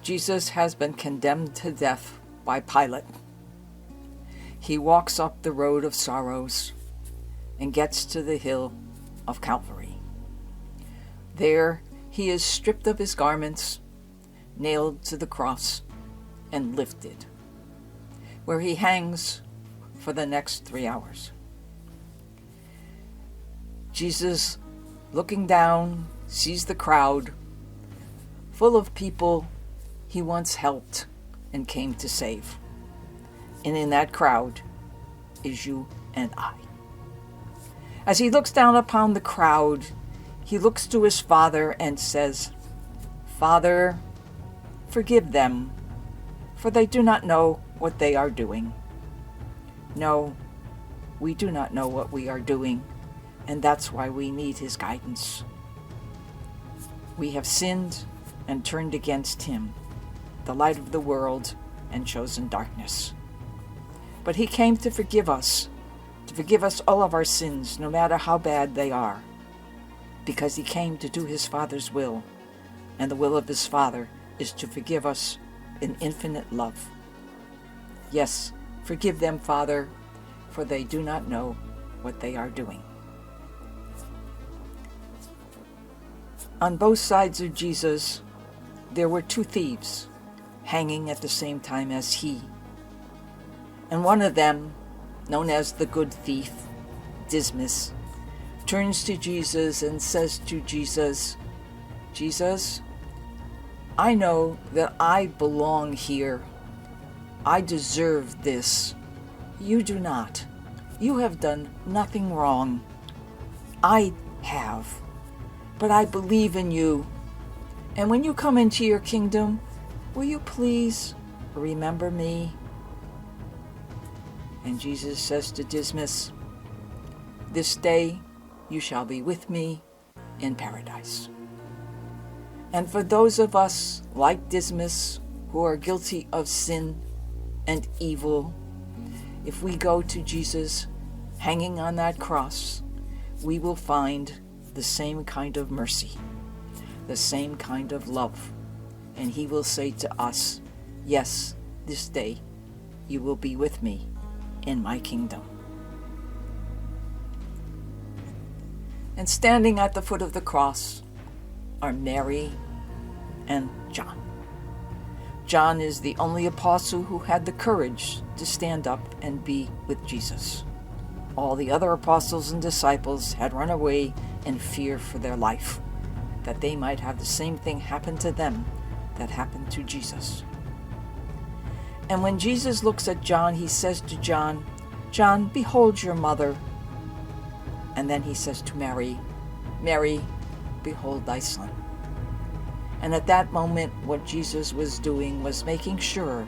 Jesus has been condemned to death by Pilate. He walks up the road of sorrows and gets to the hill of Calvary. There he is stripped of his garments, nailed to the cross, and lifted, where he hangs for the next 3 hours. Jesus, looking down, sees the crowd full of people he once helped and came to save. And in that crowd is you and I. As he looks down upon the crowd, he looks to his Father and says, "Father, forgive them, for they do not know what they are doing." No, we do not know what we are doing, and that's why we need his guidance. We have sinned and turned against him, the light of the world, and chosen darkness. But he came to forgive us all of our sins, no matter how bad they are, because he came to do his Father's will, and the will of his Father is to forgive us in infinite love. Yes, forgive them, Father, for they do not know what they are doing. On both sides of Jesus, there were 2 thieves hanging at the same time as he. And one of them, known as the good thief, Dismas, turns to Jesus and says to Jesus, "Jesus, I know that I belong here. I deserve this. You do not. You have done nothing wrong. I have. But I believe in you. And when you come into your kingdom, will you please remember me?" And Jesus says to Dismas, "This day you shall be with me in paradise." And for those of us like Dismas who are guilty of sin and evil, if we go to Jesus hanging on that cross, we will find the same kind of mercy, the same kind of love. And he will say to us, "Yes, this day you will be with me in my kingdom." And standing at the foot of the cross are Mary and John. John is the only apostle who had the courage to stand up and be with Jesus. All the other apostles and disciples had run away in fear for their life, that they might have the same thing happen to them that happened to Jesus. And when Jesus looks at John, he says to John, "John, behold your mother." And then he says to Mary, "Mary, behold thy son." And at that moment, what Jesus was doing was making sure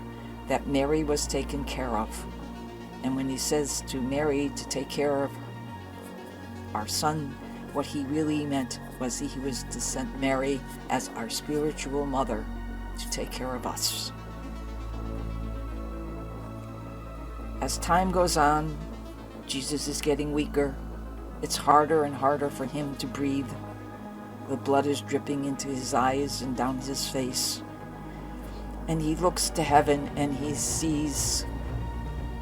that Mary was taken care of. And when he says to Mary to take care of our son, what he really meant was he was to send Mary as our spiritual mother to take care of us. As time goes on, Jesus is getting weaker. It's harder and harder for him to breathe. The blood is dripping into his eyes and down his face. And he looks to heaven and he sees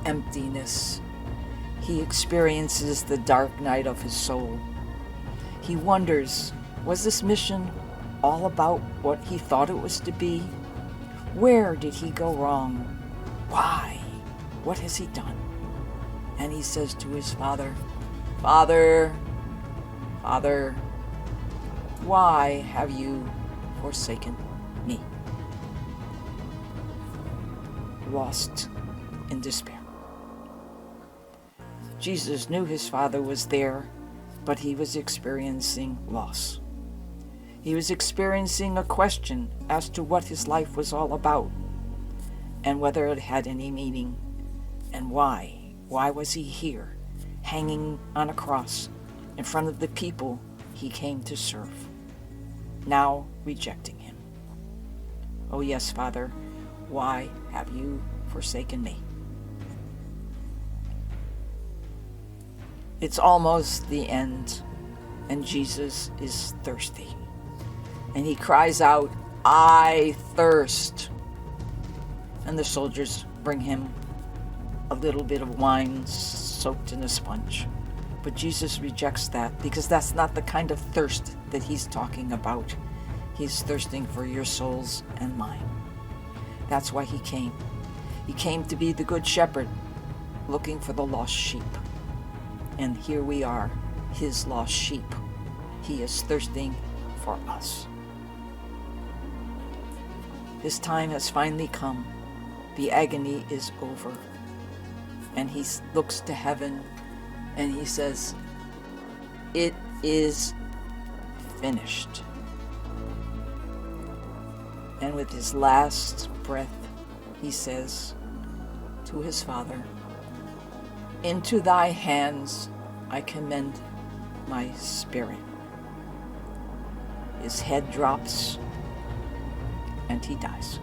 emptiness. He experiences the dark night of his soul. He wonders, was this mission all about what he thought it was to be? Where did he go wrong? Why? What has he done? And he says to his Father, "Father, Father, why have you forsaken me?" Lost in despair. Jesus knew his Father was there, but he was experiencing loss. He was experiencing a question as to what his life was all about, and whether it had any meaning, and why. Why was he here, hanging on a cross in front of the people he came to serve, now rejecting him? Oh yes, Father, why have you forsaken me? It's almost the end, and Jesus is thirsty. And he cries out, I thirst. And the soldiers bring him a little bit of wine soaked in a sponge. But Jesus rejects that, because that's not the kind of thirst that he's talking about. He's thirsting for your souls and mine. That's why he came. He came to be the good shepherd, looking for the lost sheep. And here we are, his lost sheep. He is thirsting for us. His time has finally come. The agony is over. And he looks to heaven and he says, "It is finished." And with his last breath, he says to his Father, "Into thy hands I commend my spirit." His head drops and he dies.